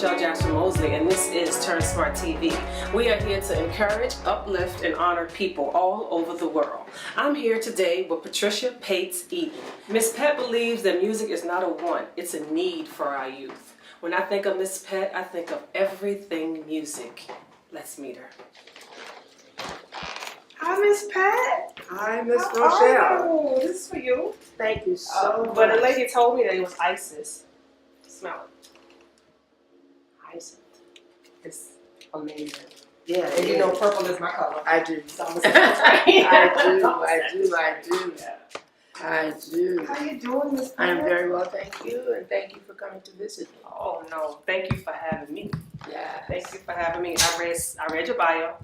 Michelle Jackson Mosley, and this is turnsmart TV. We are here to encourage, uplift, and honor people all over the world. I'm here today with Patricia Pates Eaton. Miss Pat believes that music is not a want, it's a need for our youth. When I think of Miss Pat, I think of everything music. Let's meet her. Hi, Miss Pat. Hi, Miss Rochelle. Oh, this is for you. Thank you so much. But the lady told me that it was Isis. Smell it. Isis. It's amazing. Yeah, And you know purple is my color. I do. So I'm I do. How you doing, Miss Pat? I'm very well, thank you, and thank you for coming to visit me. Oh, no. Thank you for having me. Yeah. Thank you for having me. I read your bio,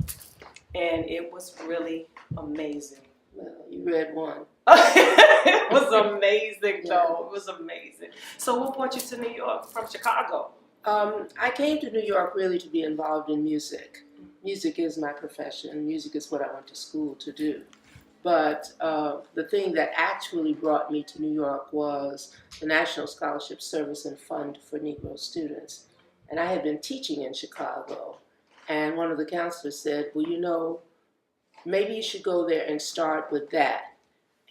and it was really amazing. Well, you read one. It was amazing, though. Yeah. It was amazing. So what brought you to New York from Chicago? I came to New York really to be involved in music. Music is my profession. Music is what I went to school to do. But the thing that actually brought me to New York was the National Scholarship Service and Fund for Negro Students. And I had been teaching in Chicago, and one of the counselors said, well, you know, maybe you should go there and start with that.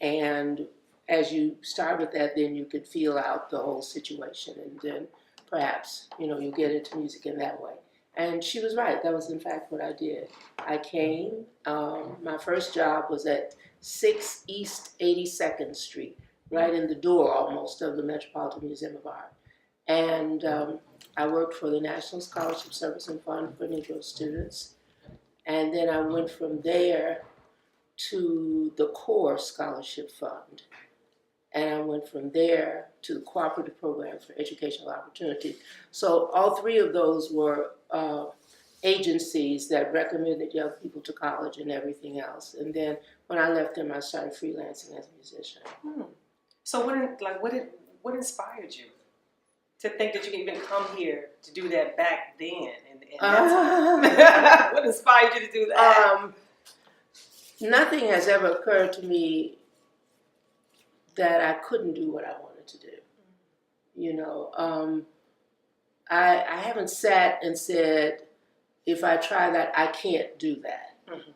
And as you start with that, then you could feel out the whole situation, and then perhaps, you know, you'll get into music in that way. And she was right. That was, in fact, what I did. I came. My first job was at 6 East 82nd Street, right in the door almost of the Metropolitan Museum of Art. And I worked for the National Scholarship Service and Fund for Negro Students. And then I went from there to the Core Scholarship Fund. And I went from there to the Cooperative Program for Educational Opportunity. So all three of those were agencies that recommended young people to college and everything else. And then when I left them, I started freelancing as a musician. So what inspired you to think that you could even come here to do that back then? What inspired you to do that? Nothing has ever occurred to me that I couldn't do what I wanted to do. You know, I haven't sat and said, if I try that, I can't do that. Mm-hmm.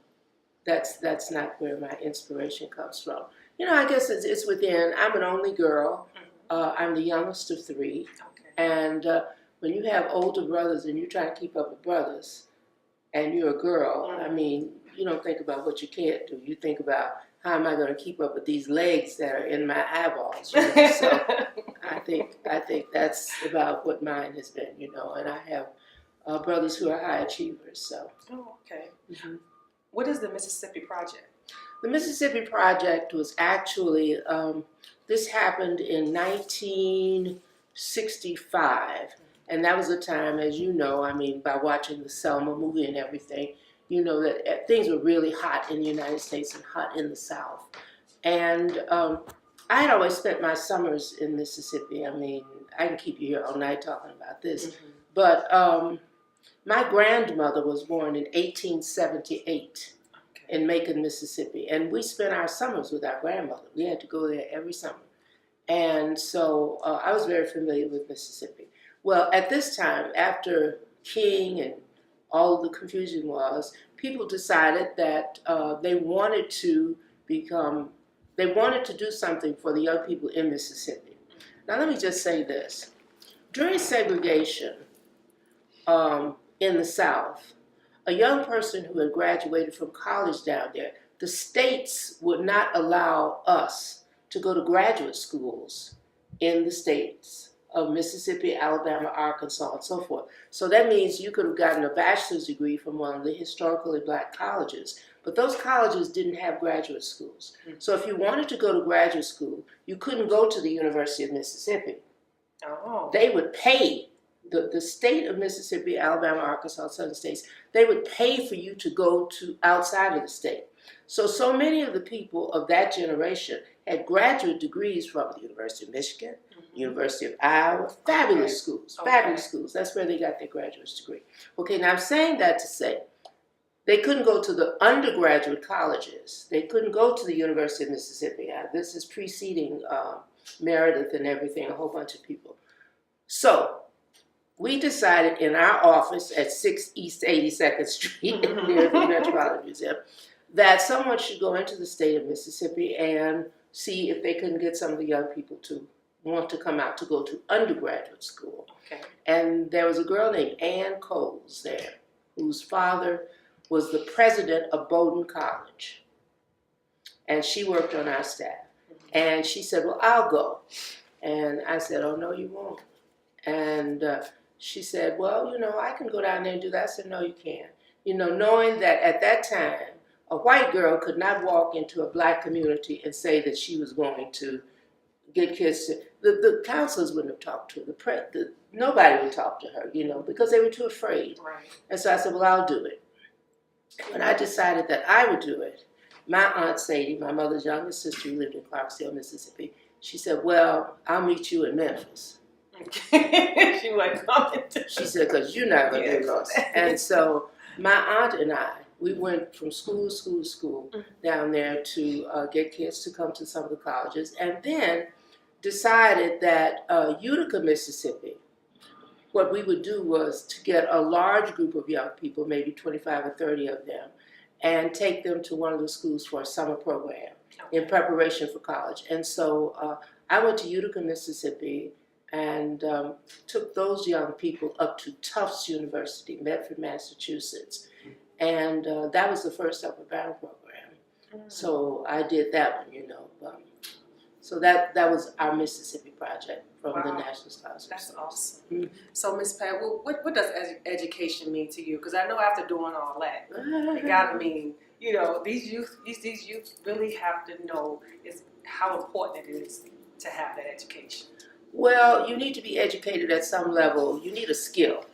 That's not where my inspiration comes from. You know, I guess it's within. I'm an only girl. Mm-hmm. I'm the youngest of three. Okay. And when you have older brothers and you're trying to keep up with brothers, and you're a girl, mm-hmm. I mean, you don't think about what you can't do. You think about, how am I going to keep up with these legs that are in my eyeballs? You know? So I think that's about what mine has been, you know. And I have brothers who are high achievers. So. Oh, okay. Mm-hmm. What is the Mississippi Project? The Mississippi Project was actually this happened in 1965, and that was a time, as you know, I mean, by watching the Selma movie and everything. You know that things were really hot in the United States and hot in the South. And I had always spent my summers in Mississippi. I mean, I can keep you here all night talking about this. Mm-hmm. But my grandmother was born in 1878 in Macon, Mississippi. And we spent our summers with our grandmother. We had to go there every summer. And so I was very familiar with Mississippi. Well, at this time, after King and all of the confusion was, people decided that they wanted to do something for the young people in Mississippi. Now let me just say this. During segregation in the South, a young person who had graduated from college down there, the states would not allow us to go to graduate schools in the states of Mississippi, Alabama, Arkansas, and so forth. So that means you could have gotten a bachelor's degree from one of the historically black colleges, but those colleges didn't have graduate schools. So if you wanted to go to graduate school, you couldn't go to the University of Mississippi. Oh. They would pay, the state of Mississippi, Alabama, Arkansas, southern states, they would pay for you to go to outside of the state. So many of the people of that generation had graduate degrees from the University of Michigan, mm-hmm. University of Iowa, fabulous schools, fabulous schools. That's where they got their graduate degree. Okay, now I'm saying that to say they couldn't go to the undergraduate colleges. They couldn't go to the University of Mississippi. This is preceding Meredith and everything, a whole bunch of people. So we decided in our office at 6 East 82nd Street near the Metropolitan Museum that someone should go into the state of Mississippi and see if they couldn't get some of the young people to want to come out to go to undergraduate school. Okay. And there was a girl named Ann Coles there, whose father was the president of Bowdoin College. And she worked on our staff. And she said, well, I'll go. And I said, oh, no, you won't. And she said, well, I can go down there and do that. I said, no, you can't. Knowing that at that time, a white girl could not walk into a black community and say that she was going to get kids to, the counselors wouldn't have talked to her. Nobody would talk to her, because they were too afraid. Right. And so I said, well, I'll do it. When I decided that I would do it, my Aunt Sadie, my mother's youngest sister who lived in Clarksdale, Mississippi, she said, well, I'll meet you in Memphis. She wasn't coming to. She said, because you're not going to get lost. And so my aunt and I, we went from school to school down there to get kids to come to some of the colleges, and then decided that Utica, Mississippi, what we would do was to get a large group of young people, maybe 25 or 30 of them, and take them to one of the schools for a summer program in preparation for college. And so I went to Utica, Mississippi, and took those young people up to Tufts University, Medford, Massachusetts. And that was the first Upward Bound program. So I did that one, so that was our Mississippi project from the National Scholarship. That's awesome. Mm-hmm. So, Ms. Pat, what does education mean to you? Because I know after doing all that, it gotta mean, these youth really have to know how important it is to have that education. Well, you need to be educated at some level. You need a skill.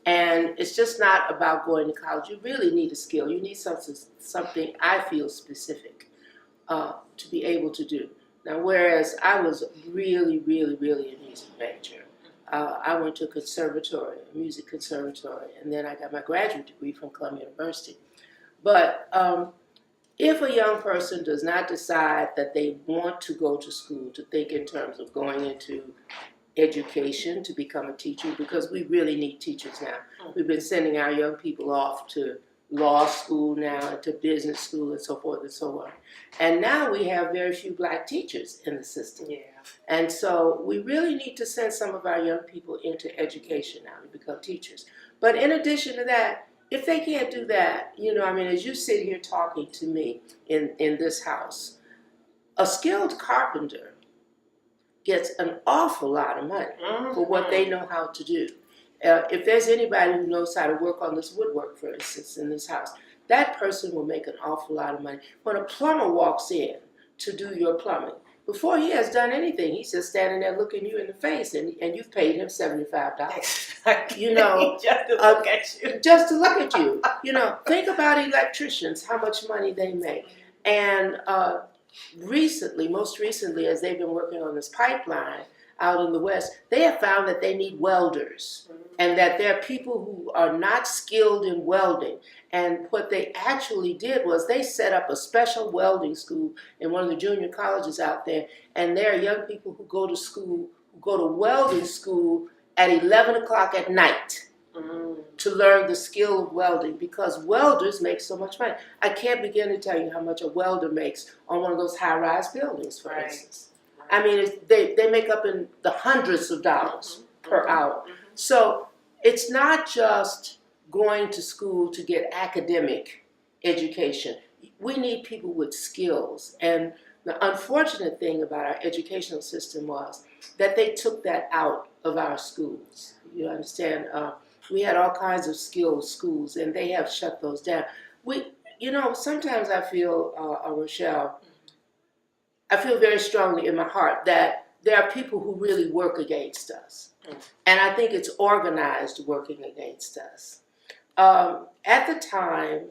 And it's just not about going to college. You really need a skill. You need something I feel specific to be able to do. Now, whereas I was really, really, really a music major, I went to a music conservatory, and then I got my graduate degree from Columbia University. But if a young person does not decide that they want to go to school, to think in terms of going into education to become a teacher, because we really need teachers now. We've been sending our young people off to law school now, to business school, and so forth and so on. And now we have very few black teachers in the system. Yeah. And so we really need to send some of our young people into education now to become teachers. But in addition to that, if they can't do that, as you sit here talking to me in this house, a skilled carpenter gets an awful lot of money for what they know how to do. If there's anybody who knows how to work on this woodwork, for instance, in this house, that person will make an awful lot of money. When a plumber walks in to do your plumbing, before he has done anything, he's just standing there looking you in the face, and you've paid him $75. Just to look at you. Just to look at you. Think about electricians, how much money they make. And most recently, as they've been working on this pipeline out in the West, they have found that they need welders, and that there are people who are not skilled in welding. And what they actually did was they set up a special welding school in one of the junior colleges out there, and there are young people who go to welding school at 11 o'clock at night to learn the skill of welding, because welders make so much money. I can't begin to tell you how much a welder makes on one of those high-rise buildings, for instance. I mean, they make up in the hundreds of dollars per hour. So it's not just going to school to get academic education. We need people with skills. And the unfortunate thing about our educational system was that they took that out of our schools. You understand? We had all kinds of skilled schools, and they have shut those down. Sometimes I feel, Rochelle, I feel very strongly in my heart that there are people who really work against us. And I think it's organized working against us. At the time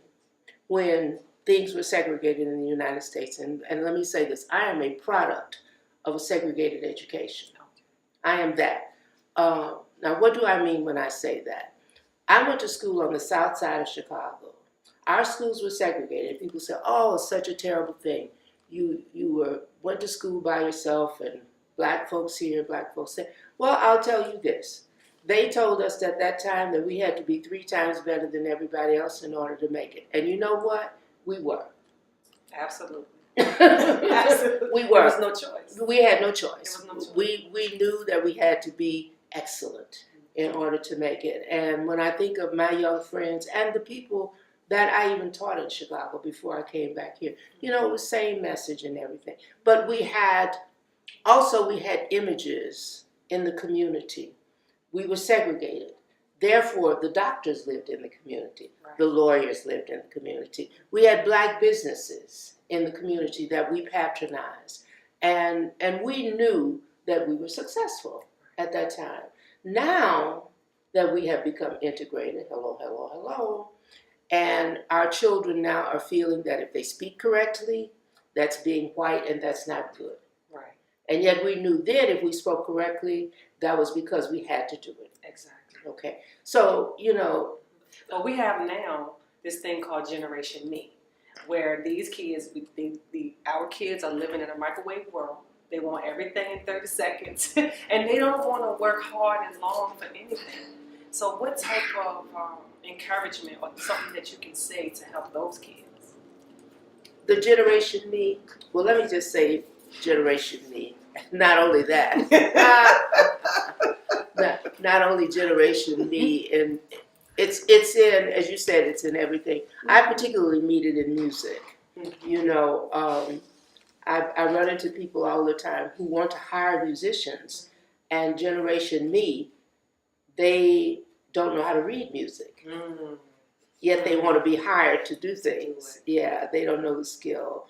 when things were segregated in the United States, and let me say this, I am a product of a segregated education. I am that. Now, what do I mean when I say that? I went to school on the south side of Chicago. Our schools were segregated. People said, oh, it's such a terrible thing. You went to school by yourself, and black folks here, black folks there. Well, I'll tell you this. They told us at that time that we had to be 3 times better than everybody else in order to make it. And you know what? We were. Absolutely. We were. There was no choice. We had no choice. There was no choice. We knew that we had to be excellent in order to make it. And when I think of my young friends and the people that I even taught in Chicago before I came back here, you know, it was the same message and everything. But we had images in the community. We were segregated. Therefore, the doctors lived in the community. Right. The lawyers lived in the community. We had black businesses in the community that we patronized. And we knew that we were successful at that time. Now that we have become integrated, hello, and our children now are feeling that if they speak correctly, that's being white and that's not good. Right. And yet we knew then if we spoke correctly, that was because we had to do it. Exactly. Okay. So, you know. Well, we have now this thing called Generation Me, where these kids, our kids are living in a microwave world. They want everything in 30 seconds, and they don't want to work hard and long for anything. So what type of encouragement or something that you can say to help those kids? The Generation Me, well, let me just say Generation Me. Not only that, not only Generation Me, and it's in, as you said, it's in everything. I particularly meet it in music. You know, I run into people all the time who want to hire musicians, and Generation Me, they don't know how to read music. Yet they want to be hired to do things. Yeah, they don't know the skill.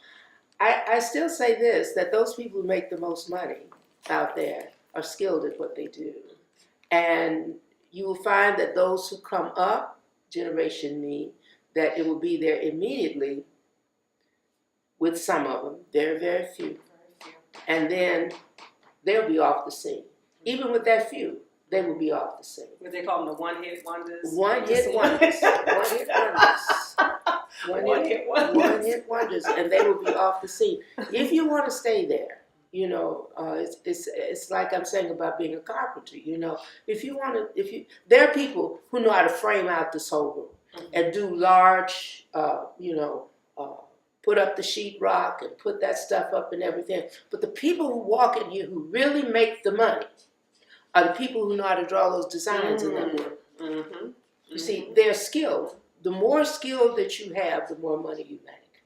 I still say this, that those people who make the most money out there are skilled at what they do. And you will find that those who come up, Generation Me, that it will be there immediately with some of them, very, very few. And then they'll be off the scene. Even with that few, they will be off the scene. What they call them, the one-hit wonders? One-hit wonders. One-hit wonders. One-hit wonders, and they will be off the scene. If you want to stay there, you know, it's like I'm saying about being a carpenter. You know, there are people who know how to frame out this whole room and do large, put up the sheetrock and put that stuff up and everything. But the people who walk in here who really make the money are the people who know how to draw those designs in that room. You see, they're skilled. The more skill that you have, the more money you make.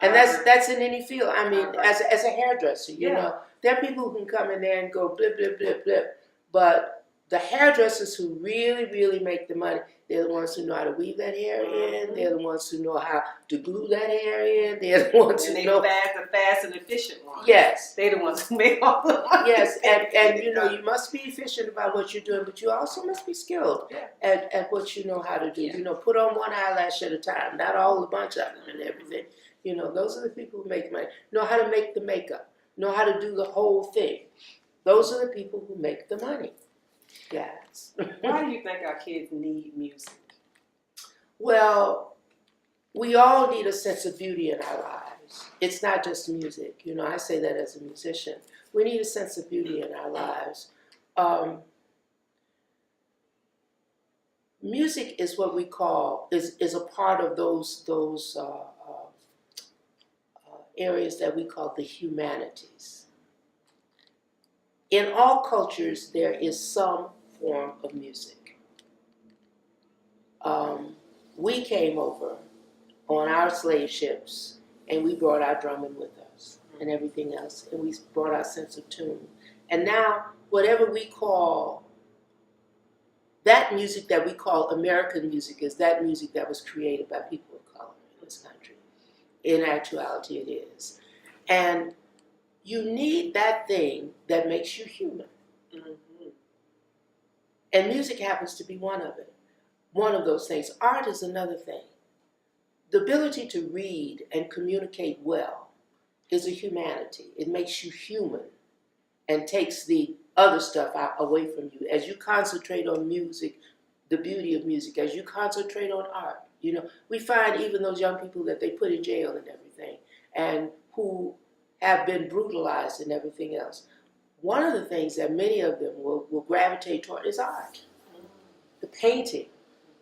And that's in any field. I mean, as a hairdresser, you know, there are people who can come in there and go blip, blip, blip, blip. But the hairdressers who really, really make the money, they're the ones who know how to weave that hair in. They're the ones who know how to glue that hair in. They're the ones who know. The fast and efficient ones. Yes. They're the ones who make all the money. Yes, and you know, you must be efficient about what you're doing, but you also must be skilled at what you know how to do. You know, put on one eyelash at a time, not all a bunch of them and everything. You know, those are the people who make money. Know how to make the makeup. Know how to do the whole thing. Those are the people who make the money. Yes. Why do you think our kids need music? Well, we all need a sense of beauty in our lives. It's not just music. You know, I say that as a musician. We need a sense of beauty in our lives. Music is what we call, is a part of those areas that we call the humanities. In all cultures, there is some form of music. We came over on our slave ships, and we brought our drumming with us and everything else, and we brought our sense of tune. And now, whatever we call, that music that we call American music is that music that was created by people of color in this country. In actuality, it is. And you need that thing that makes you human. And music happens to be one of it. One of those things. Art is another thing. The ability to read and communicate well is a humanity. It makes you human and takes the other stuff away from you. As you concentrate on music, the beauty of music, as you concentrate on art, you know, we find even those young people that they put in jail and everything, and who have been brutalized and everything else. one of the things that many of them will gravitate toward is art, the painting,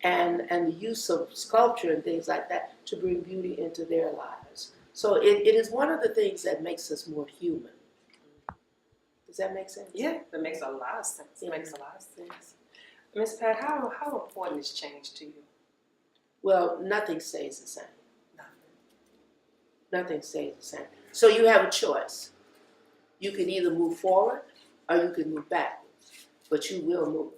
and the use of sculpture and things like that to bring beauty into their lives. So it is one of the things that makes us more human. Does that make sense? Yeah, that makes a lot of sense. Yeah. Makes a lot of sense. Miss Pat, how important is change to you? Well, nothing stays the same. Nothing. Nothing stays the same. So you have a choice. You can either move forward or you can move backwards, but you will move.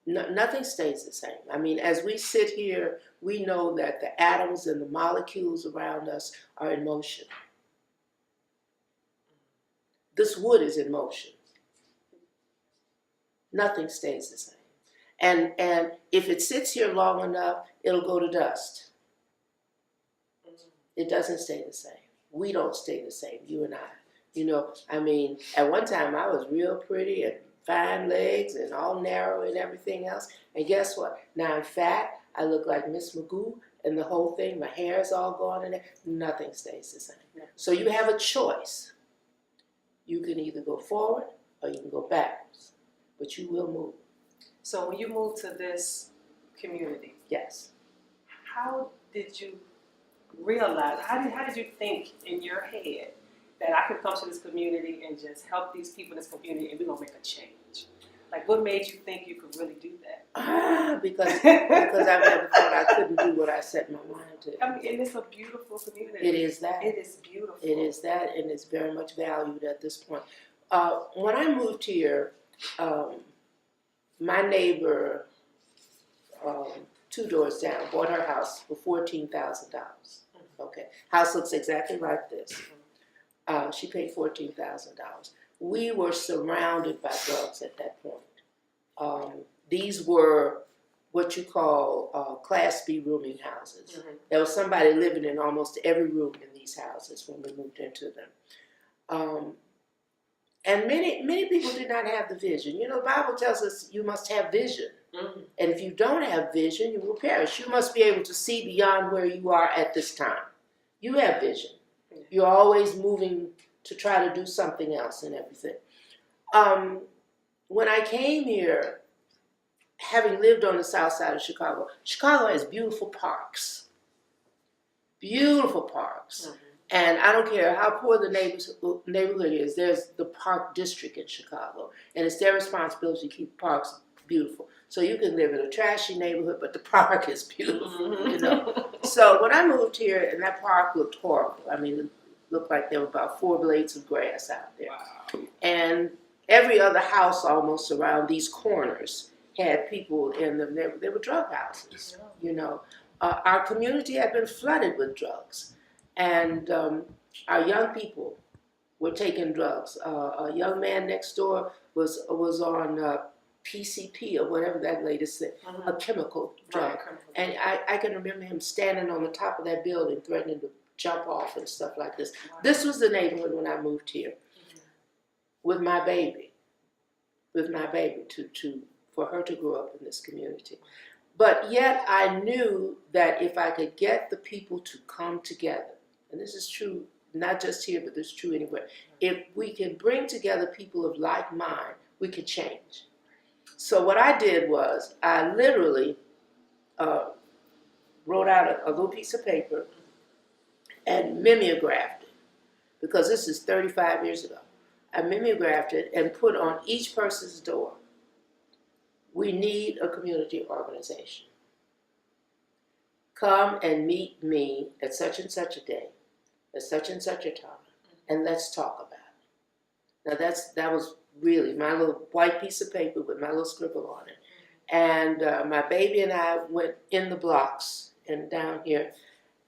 No, nothing stays the same. I mean, as we sit here, we know that the atoms and the molecules around us are in motion. This wood is in motion. Nothing stays the same. And if it sits here long enough, it'll go to dust. It doesn't stay the same. We don't stay the same, you and I. You know, I mean, at one time I was real pretty and fine legs and all narrow and everything else. And guess what? Now I'm fat. I look like Miss Magoo and the whole thing. My hair is all gone and nothing stays the same. So you have a choice. You can either go forward or you can go backwards, but you will move. So when you moved to this community, Yes. how did you realize, how did you think in your head that I could come to this community and just help these people in this community and we're going to make a change? Like, what made you think you could really do that? Because I never thought I couldn't do what I set my mind to. I mean, and it's a beautiful community. It is that. It is beautiful. It is that, and it's very much valued at this point. When I moved here, my neighbor, 2 doors down, bought her house for $14,000. Okay, house looks exactly like this. She paid $14,000. We were surrounded by drugs at that point. These were what you call Class B rooming houses. Mm-hmm. There was somebody living in almost every room in these houses when we moved into them. And many people did not have the vision. You know, the Bible tells us you must have vision. Mm-hmm. And if you don't have vision, you will perish. You must be able to see beyond where you are at this time. You have vision. You're always moving to try to do something else and everything. When I came here, having lived on the south side of Chicago, Chicago has beautiful parks. Beautiful parks. Mm-hmm. And I don't care how poor the neighborhood is, there's the park district in Chicago. And it's their responsibility to keep parks beautiful. So you can live in a trashy neighborhood, but the park is beautiful, you know. So when I moved here, and that park looked horrible. I mean, it looked like there were about 4 blades of grass out there. Wow. And every other house almost around these corners had people in them. They were drug houses, you know. Our community had been flooded with drugs. And our young people were taking drugs. A young man next door was on PCP or whatever that latest thing, a chemical drug. Right. And I can remember him standing on the top of that building threatening to jump off and stuff like this. Wow. This was the neighborhood when I moved here with my baby for her to grow up in this community. But yet I knew that if I could get the people to come together, and this is true not just here, but this is true anywhere, if we can bring together people of like mind, we can change. So what I did was I literally wrote out a little piece of paper and mimeographed it, because this is 35 years ago. I mimeographed it and put on each person's door, we need a community organization. Come and meet me at such and such a day, at such and such a time, and let's talk about it. Now that was really my little white piece of paper with my little scribble on it. And my baby and I went in the blocks and down here,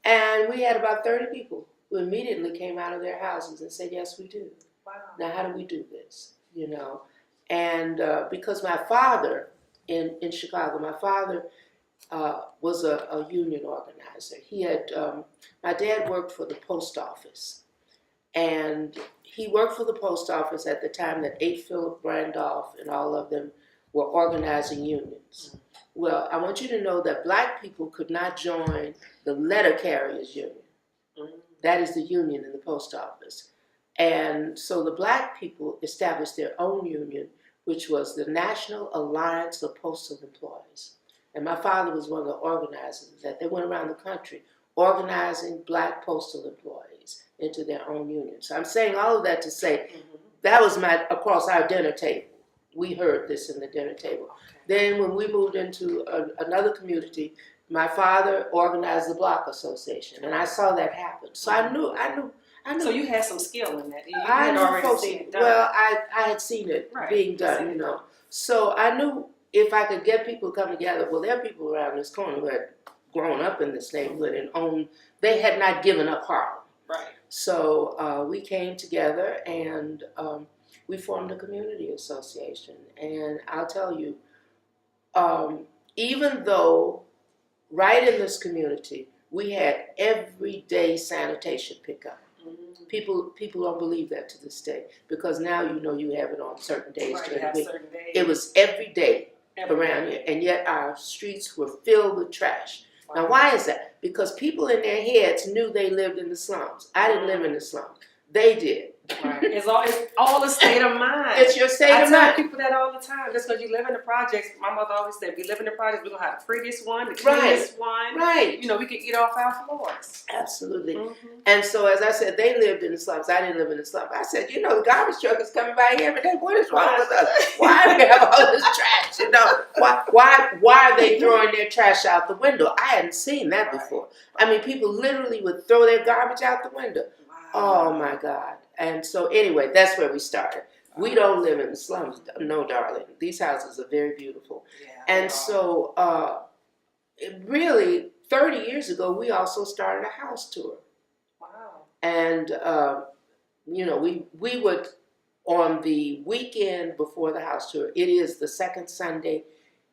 and we had about 30 people who immediately came out of their houses and said, yes, we do. Wow. Now how do we do this? You know, and because my father in Chicago, my father was a union organizer. He had, my dad worked for the post office, and he worked for the post office at the time that 8 Philip Randolph and all of them were organizing unions. Well, I want you to know that black people could not join the letter carriers union. That is the union in the post office. And so the black people established their own union, which was the National Alliance of Postal Employees. And my father was one of the organizers of that. They went around the country organizing black postal employees into their own union. So I'm saying all of that to say that was across our dinner table. We heard this in the dinner table. Okay. Then when we moved into another community, my father organized the Block Association, and I saw that happen. So I knew. So you had some skill in that. You I had knew already seen it done. Well, I had seen it being done, you know. So I knew if I could get people to come together, well, there are people around this corner who had grown up in this neighborhood and they had not given up Harlem. Right. So we came together and we formed a community association. And I'll tell you, even though right in this community, we had everyday sanitation pickup. People don't believe that to this day because now you have it on certain days during the week. It was every day around here, and yet our streets were filled with trash. Wow. Now, why is that? Because people in their heads knew they lived in the slums. I didn't live in the slums. They did. Right. It's all a state of mind. It's your state of mind. I tell people that all the time. Just because you live in the projects, my mother always said, we live in the projects, we're going to have the prettiest one, the cleanest one. Right. You know, we could eat off our floors. Absolutely. And so, as I said, they lived in the slums. I didn't live in the slums. I said, the garbage truck is coming by here every day. What is wrong with us? Why do we have all this trash? Why are they throwing their trash out the window? I hadn't seen that before. I mean, people literally would throw their garbage out the window. Oh, my God. And so anyway, that's where we started. We don't live in the slums. No, darling. These houses are very beautiful. Yeah, and so really, 30 years ago, we also started a house tour. Wow. And, we would, on the weekend before the house tour, it is the second Sunday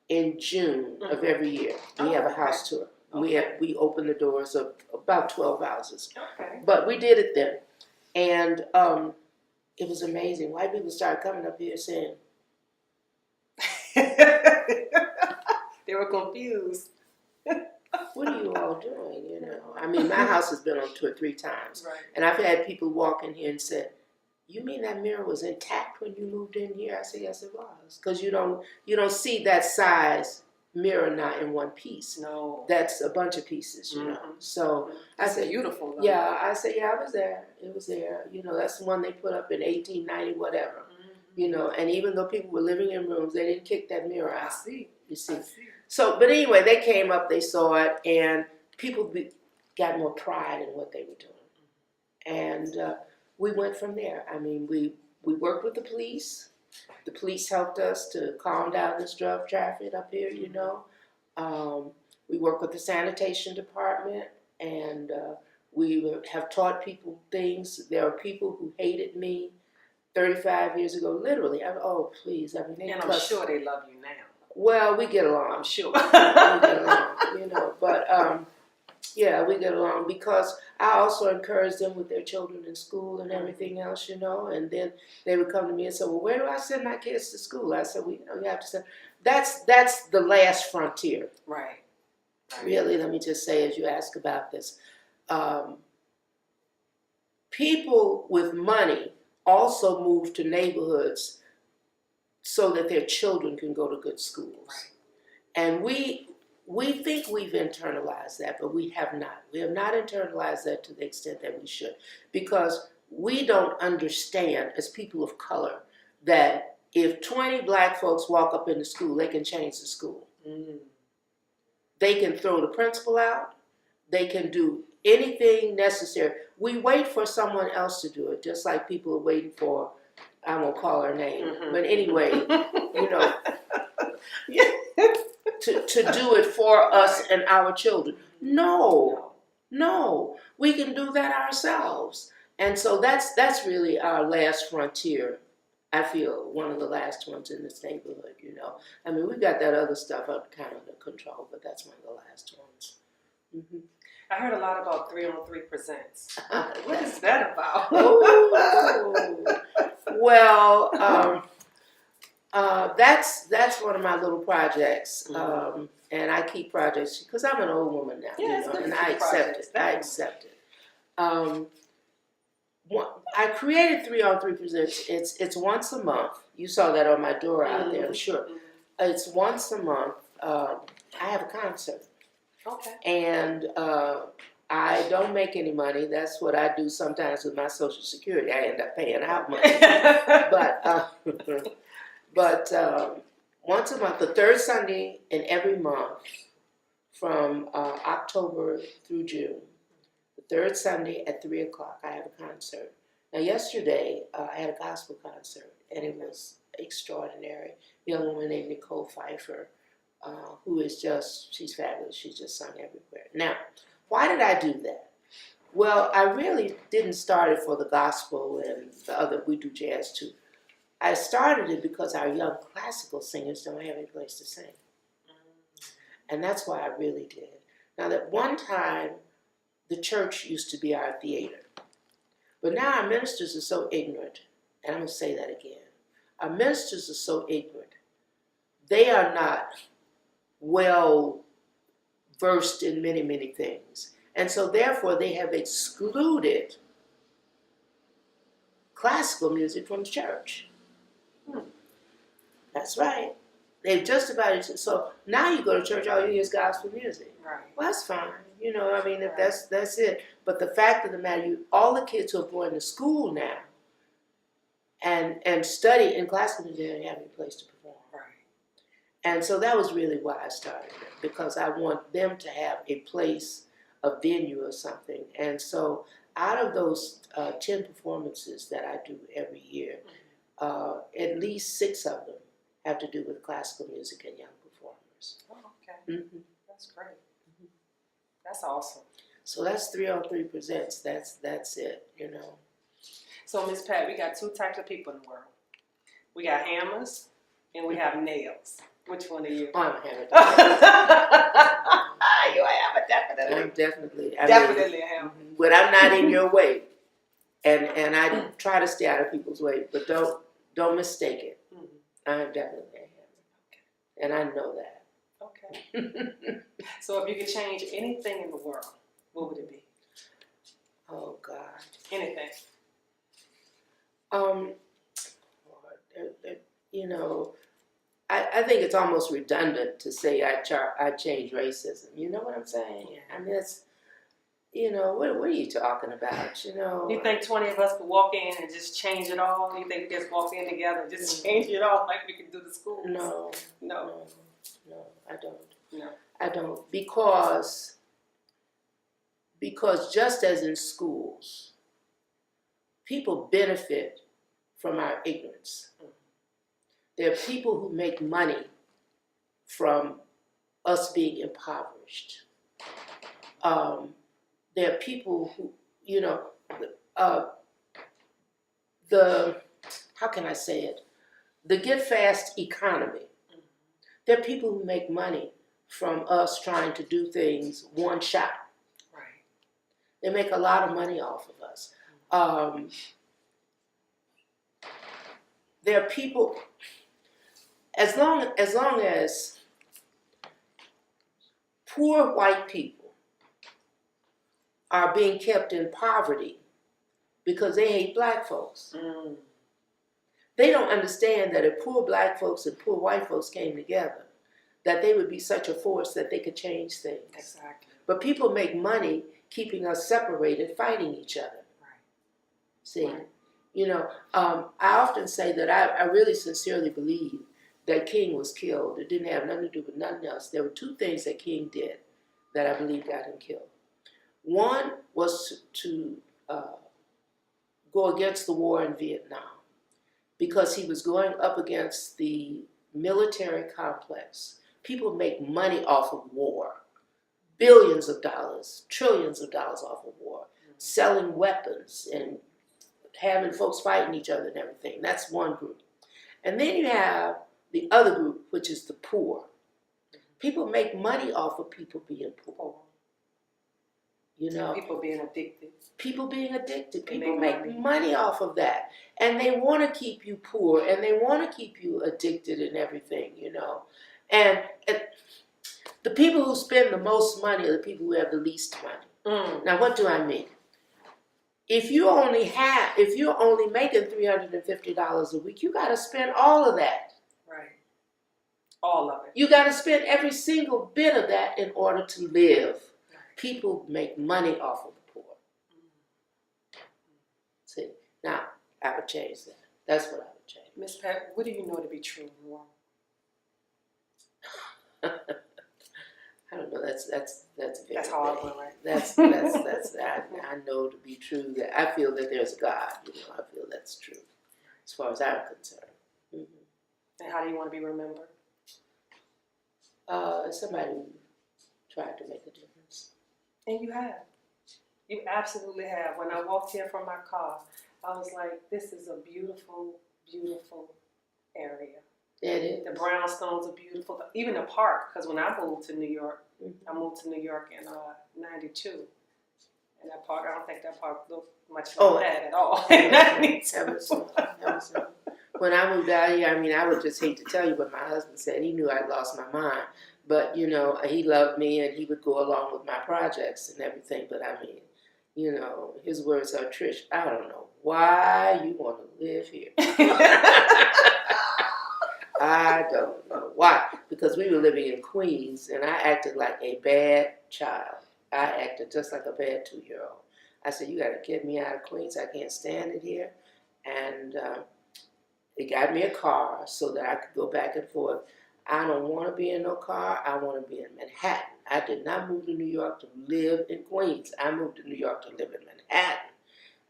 in June of every year. We have a house tour. We open the doors of about 12 houses. Okay. But we did it then. And it was amazing. White people started coming up here saying, they were confused. What are you all doing? I mean, my house has been on tour 3 times. Right. And I've had people walk in here and said, you mean that mirror was intact when you moved in here? I said, yes, it was. Because you don't see that size mirror not in one piece. No. That's a bunch of pieces, you know. So I said, beautiful though. Yeah, I said, yeah, I was there. It was there. That's the one they put up in 1890, whatever. And even though people were living in rooms, they didn't kick that mirror out. I see. You see. So, but anyway, they came up, they saw it, and people got more pride in what they were doing. And we went from there. I mean, we worked with the police. The police helped us to calm down this drug traffic up here, We work with the sanitation department, and we have taught people things. There are people who hated me 35 years ago, literally. Please. I mean, and I'm sure they love you now. Well, we get along. I'm sure. We get along, But, yeah, we get along because I also encourage them with their children in school and everything else, And then they would come to me and say, well, where do I send my kids to school? I said, well, you have to send. That's the last frontier. Right. Really, let me just say, as you ask about this, people with money also move to neighborhoods so that their children can go to good schools. Right. And we think we've internalized that, but we have not. We have not internalized that to the extent that we should, because we don't understand as people of color that if 20 black folks walk up in the school, they can change the school. They can throw the principal out. They can do anything necessary. We wait for someone else to do it, just like people are waiting for, I won't call her name, but anyway, to do it for us and our children. No, we can do that ourselves. And so that's really our last frontier. I feel one of the last ones in this neighborhood, I mean, we got that other stuff kind of under control, but that's one of the last ones. I heard a lot about 3-on-3 Presents. What is that about? Well, that's one of my little projects, and I keep projects because I'm an old woman now, and I accept it. I created 3 on 3 Presents. It's once a month. You saw that on my door out there, I'm sure. It's once a month. I have a concert. Okay. And I don't make any money. That's what I do sometimes with my Social Security. I end up paying out money. But once a month, the third Sunday in every month from October through June, the third Sunday at 3 o'clock, I have a concert. Now, yesterday, I had a gospel concert, and it was extraordinary. A young woman named Nicole Pfeiffer, who is she's fabulous. She's just sung everywhere. Now, why did I do that? Well, I really didn't start it for the gospel and the other, we do jazz too. I started it because our young classical singers don't have any place to sing. And that's why I really did. Now, that one time, the church used to be our theater. But now our ministers are so ignorant, and I'm going to say that again. Our ministers are so ignorant. They are not well versed in many, many things. And so therefore they have excluded classical music from the church. That's right. They've just about, so now you go to church, all you hear is gospel music. Right. Well, that's fine. You know, I mean, if that's it. But the fact of the matter, all the kids who are going to school now and study in classical music don't have any place to perform. Right. And so that was really why I started it, because I want them to have a place, a venue or something. And so out of those 10 performances that I do every year, at least 6 of them have to do with classical music and young performers. Oh, okay. Mm-hmm. That's great. That's awesome. So that's 3 on 3 Presents. That's it, you know. So, Miss Pat, we got 2 types of people in the world. We got hammers and we have nails. Which one are you? Oh, I'm a hammer. You a hammer, definitely. I'm definitely. Definitely a hammer. But I'm not in your way. And I try to stay out of people's way, but don't mistake it. I'm definitely a hammer. Okay. And I know that. Okay. So if you could change anything in the world, what would it be? Oh God. Anything. You know, I think it's almost redundant to say I change racism. You know what I'm saying? I mean, it's, you know, what are you talking about? You know. You think 20 of us could walk in and just change it all? You think we just walk in together and just change it all like we can do the schools? No, I don't. No. I don't, because just as in schools, people benefit from our ignorance. There are people who make money from us being impoverished. There are people who, you know, how can I say it? The get fast economy. There are people who make money from us trying to do things one shot. Right. They make a lot of money off of us. There are people, as long as poor white people are being kept in poverty because they hate black folks. They don't understand that if poor black folks and poor white folks came together, that they would be such a force that they could change things. Exactly. But people make money keeping us separated, fighting each other. Right. See? Right. You know, I often say that I really sincerely believe that King was killed. It didn't have nothing to do with nothing else. There were 2 things that King did that I believe got him killed. One was to go against the war in Vietnam, because he was going up against the military complex. People make money off of war. Billions of dollars, trillions of dollars off of war. Selling weapons and having folks fighting each other and everything. That's one group. And then you have the other group, which is the poor. People make money off of people being poor. You know, People being addicted. People being addicted. People make money off of that. And they want to keep you poor, and they want to keep you addicted and everything, you know. And the people who spend the most money are the people who have the least money. Now, what do I mean? if you're only making $350 a week, you got to spend all of that. Right. All of it. You got to spend every single bit of that in order to live. Right. People make money off of the poor. See, now I would change that. That's what I would change. Miss Pat, what do you know to be true, Warren? I don't know. That's that's hard one, right? That's I know to be true that I feel that there's a God. I feel that's true, as far as I'm concerned. Mm-hmm. And how do you want to be remembered? Somebody who tried to make a difference. And you have. You absolutely have. When I walked here from my car, I was like, "This is a beautiful, beautiful area." It is. The brownstones are beautiful. Even the park, because when I moved to New York, I moved to New York in '92, and that park, I don't think that park looked much like that at all. When I moved out here, I mean, I would just hate to tell you what my husband said. He knew I'd lost my mind, but he loved me and he would go along with my projects and everything. But I mean, his words are, "Trish, I don't know why you want to live here." I don't know why, because we were living in Queens, and I acted like a bad child. I acted just like a bad 2-year-old. I said, "You got to get me out of Queens. I can't stand it here." And it got me a car so that I could go back and forth. I don't want to be in no car. I want to be in Manhattan. I did not move to New York to live in Queens. I moved to New York to live in Manhattan.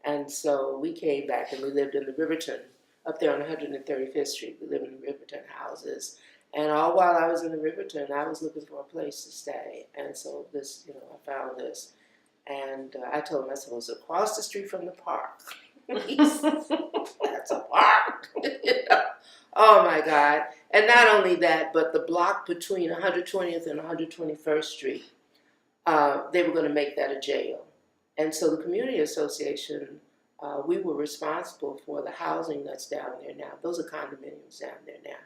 And so we came back and we lived in the Riverton, up there on 135th Street. We lived in the Riverton houses. And all while I was in the Riverton, I was looking for a place to stay. And so this, I found this. And I told him, I said, "It was across the street from the park." He said, "That's a park." Oh my God. And not only that, but the block between 120th and 121st Street, they were going to make that a jail. And so the community association, we were responsible for the housing that's down there now. Those are condominiums down there now.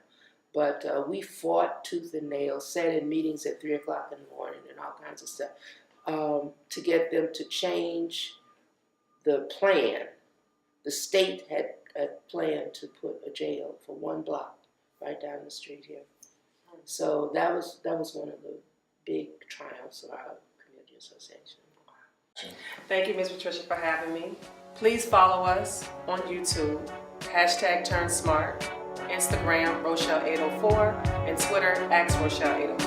But we fought tooth and nail, sat in meetings at 3 o'clock in the morning and all kinds of stuff to get them to change the plan. The state had planned to put a jail for one block right down the street here. So that was one of the big triumphs of our community association. Thank you, Ms. Patricia, for having me. Please follow us on YouTube, #turnsmart, Instagram, Rochelle804, and Twitter, @Rochelle804.